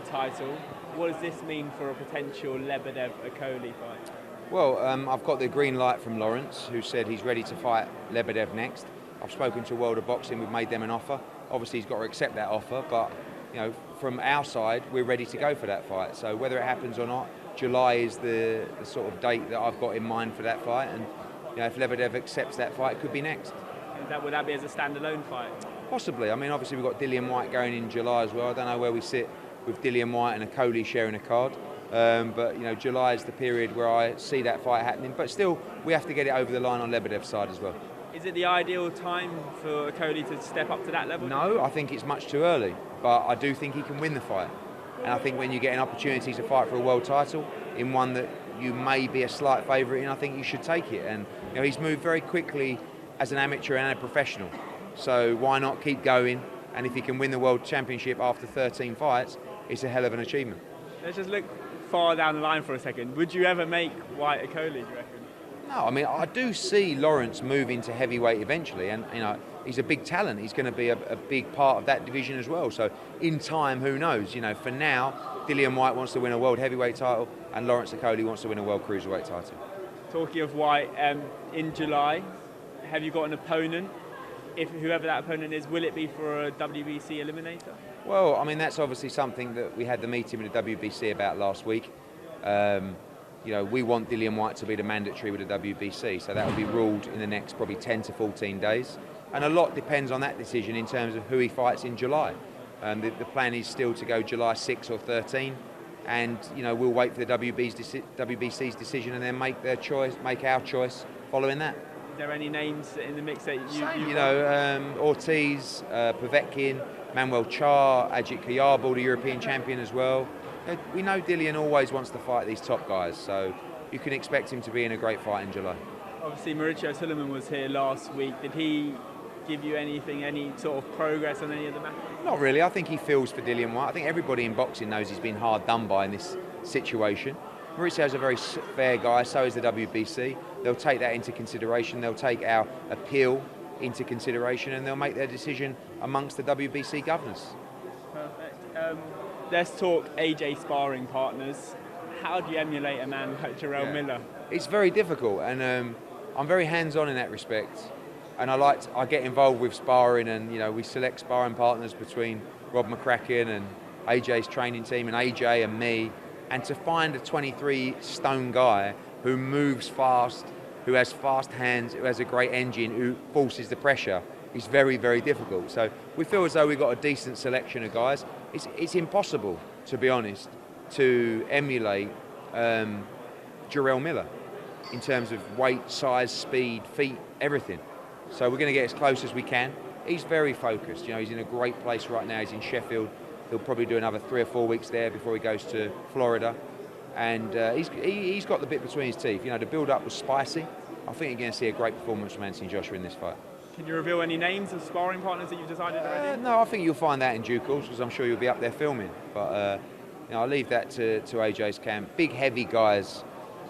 title. What does this mean for a potential Lebedev-Okolie fight? Well, I've got the green light from Lawrence, who said he's ready to fight Lebedev next. I've spoken to World of Boxing, we've made them an offer. Obviously he's got to accept that offer, but from our side, we're ready to go for that fight. So whether it happens or not, July is the sort of date that I've got in mind for that fight, and if Lebedev accepts that fight, it could be next. Would that be as a standalone fight? Possibly. I mean, obviously we've got Dillian Whyte going in July as well. I don't know where we sit with Dillian Whyte and Okolie sharing a card. But July is the period where I see that fight happening. But still, we have to get it over the line on Lebedev's side as well. Is it the ideal time for Okolie to step up to that level? No, I think it's much too early. But I do think he can win the fight. And I think when you get an opportunity to fight for a world title in one that you may be a slight favourite in, I think you should take it. And he's moved very quickly as an amateur and a professional. So why not keep going? And if he can win the world championship after 13 fights, it's a hell of an achievement. Let's just look far down the line for a second. Would you ever make Whyte Okolie, do you reckon? No, I mean, I do see Lawrence moving to heavyweight eventually, and he's a big talent. He's going to be a big part of that division as well. So in time, who knows? For now, Dillian Whyte wants to win a world heavyweight title, and Lawrence Okolie wants to win a world cruiserweight title. Talking of Whyte, in July, have you got an opponent? If whoever that opponent is, will it be for a WBC eliminator? Well, I mean, that's obviously something that we had the meeting with the WBC about last week. We want Dillian Whyte to be the mandatory with the WBC, so that will be ruled in the next probably 10 to 14 days. And a lot depends on that decision in terms of who he fights in July. The plan is still to go July 6 or 13, and we'll wait for the WBC's decision and then make our choice following that. Is there any names in the mix that Ortiz, Povetkin, Manuel Char, Ajit Kayarbal, the European champion as well. We know Dillian always wants to fight these top guys, so you can expect him to be in a great fight in July. Obviously, Mauricio Suleiman was here last week. Did he give you any sort of progress on any of the matters? Not really. I think he feels for Dillian Whyte. I think everybody in boxing knows he's been hard done by in this situation. Mauricio's a very fair guy, so is the WBC. They'll take that into consideration. They'll take our appeal into consideration, and they'll make their decision amongst the WBC governors. Perfect. Let's talk AJ sparring partners. How do you emulate a man like Jarrell Miller? It's very difficult, and I'm very hands-on in that respect. And I get involved with sparring, and we select sparring partners between Rob McCracken and AJ's training team, and AJ and me. And to find a 23-stone guy who moves fast, who has fast hands, who has a great engine, who forces the pressure, is very, very difficult. So we feel as though we've got a decent selection of guys. It's impossible, to be honest, to emulate Jarrell Miller in terms of weight, size, speed, feet, everything. So we're going to get as close as we can. He's very focused. He's in a great place right now. He's in Sheffield. He'll probably do another 3 or 4 weeks there before he goes to Florida. And he's got the bit between his teeth. The build-up was spicy. I think you're going to see a great performance from Anthony Joshua in this fight. Can you reveal any names of sparring partners that you've decided already? No, I think you'll find that in due course, because I'm sure you'll be up there filming. But I'll leave that to AJ's camp. Big, heavy guys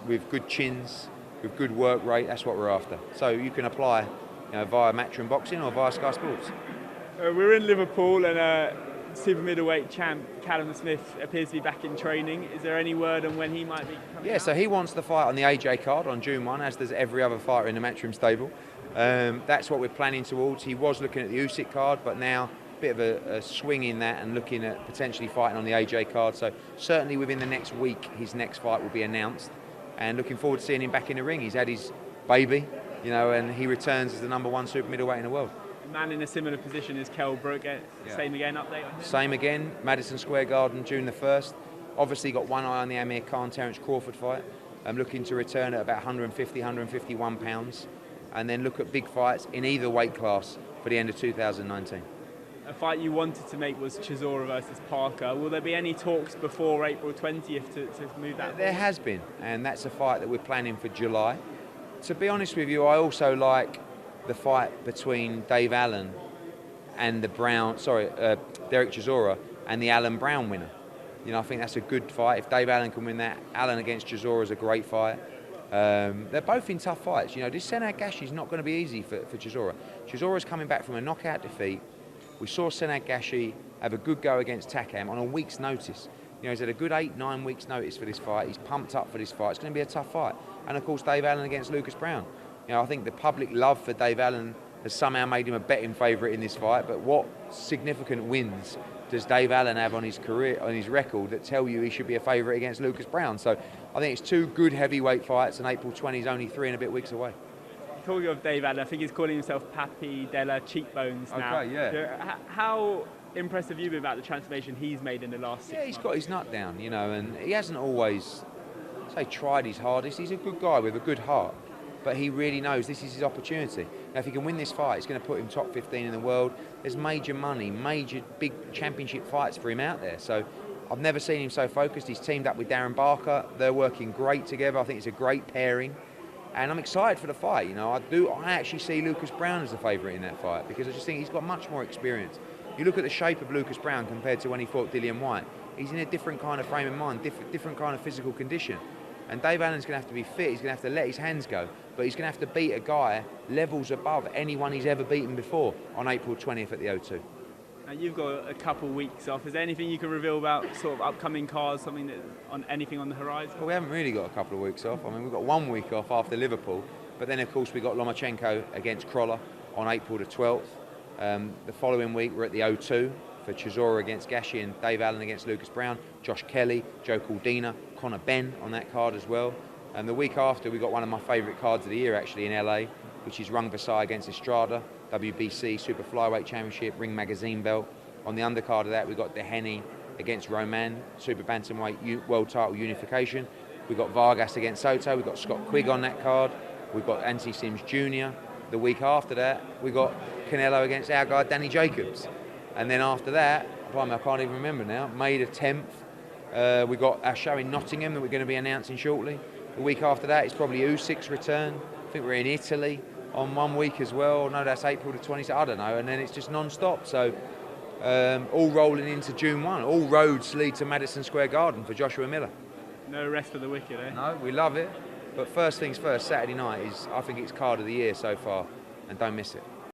with good chins, with good work rate. That's what we're after. So you can apply via Matchroom Boxing or via Sky Sports. We're in Liverpool, and super middleweight champ Callum Smith appears to be back in training. Is there any word on when he might be coming out? So he wants the fight on the AJ card on June 1, as does every other fighter in the Matchroom stable. That's what we're planning towards. He was looking at the Usyk card, but now a bit of a swing in that and looking at potentially fighting on the AJ card. So certainly within the next week, his next fight will be announced. And looking forward to seeing him back in the ring. He's had his baby, and he returns as the #1 super middleweight in the world. A man in a similar position as Kell Brook. Same again, update on him? Same again, Madison Square Garden, June the 1st. Obviously got one eye on the Amir Khan, Terence Crawford fight. I'm looking to return at about 150, 151 pounds. And then look at big fights in either weight class for the end of 2019. A fight you wanted to make was Chisora versus Parker. Will there be any talks before April 20th to move that? There has been, and that's a fight that we're planning for July. To be honest with you, I also like the fight between Dave Allen and Derek Chisora and the Allen Brown winner. I think that's a good fight. If Dave Allen can win that, Allen against Chisora is a great fight. They're both in tough fights. This Senad Gashi is not going to be easy for Chisora. Chisora's coming back from a knockout defeat. We saw Senad Gashi have a good go against Takam on a week's notice. You know, he's had a good 8-9 weeks notice for this fight. He's pumped up for this fight. It's going to be a tough fight. And of course, Dave Allen against Lucas Brown. You know, I think the public love for Dave Allen has somehow made him a betting favourite in this fight. But what significant wins does Dave Allen have on his career, on his record, that tell you he should be a favourite against Lucas Brown? So I think it's 2 good heavyweight fights, and April 20 is only 3 and a bit weeks away. Talking of Dave Allen, I think he's calling himself Papi Della Cheekbones now. Okay, yeah. How impressed have you been about the transformation he's made in the last 6 months? Yeah, he's got his nut down, you know, and he hasn't always, tried his hardest. He's a good guy with a good heart, but he really knows this is his opportunity. Now, if he can win this fight, it's going to put him top 15 in the world. There's major money, major big championship fights for him out there. So I've never seen him so focused. He's teamed up with Darren Barker. They're working great together. I think it's a great pairing. And I'm excited for the fight. You know, I actually see Lucas Brown as the favourite in that fight, because I just think he's got much more experience. You look at the shape of Lucas Brown compared to when he fought Dillian Whyte. He's in a different kind of frame of mind, different kind of physical condition. And Dave Allen's going to have to be fit. He's going to have to let his hands go, but he's going to have to beat a guy levels above anyone he's ever beaten before on April 20th at the O2. Now, you've got a couple weeks off. Is there anything you can reveal about sort of upcoming cards, something that anything on the horizon? Well, we haven't really got a couple of weeks off. I mean, we've got 1 week off after Liverpool, but then of course we've got Lomachenko against Kroller on April the 12th. The following week we're at the O2 for Chisora against Gashi and Dave Allen against Lucas Brown, Josh Kelly, Joe Cordina, Conor Benn on that card as well. And the week after we've got one of my favourite cards of the year actually in LA, which is Rung Vasai against Estrada, WBC Super Flyweight Championship, Ring Magazine belt. On the undercard of that we've got Deheny against Roman, Super Bantamweight World Title Unification. We've got Vargas against Soto, we've got Scott Quigg on that card, we've got Anthony Sims Jr. The week after that we've got Canelo against our guy Danny Jacobs. And then after that, I can't even remember now, May the 10th, we've got our show in Nottingham that we're going to be announcing shortly. The week after that is probably Usyk's return. I think we're in Italy on 1 week as well. No, that's April the 20th, I don't know. And then it's just non-stop. So all rolling into June 1. All roads lead to Madison Square Garden for Joshua Miller. No rest for the wicked, eh? No, we love it. But first things first, Saturday night I think it's card of the year so far. And don't miss it.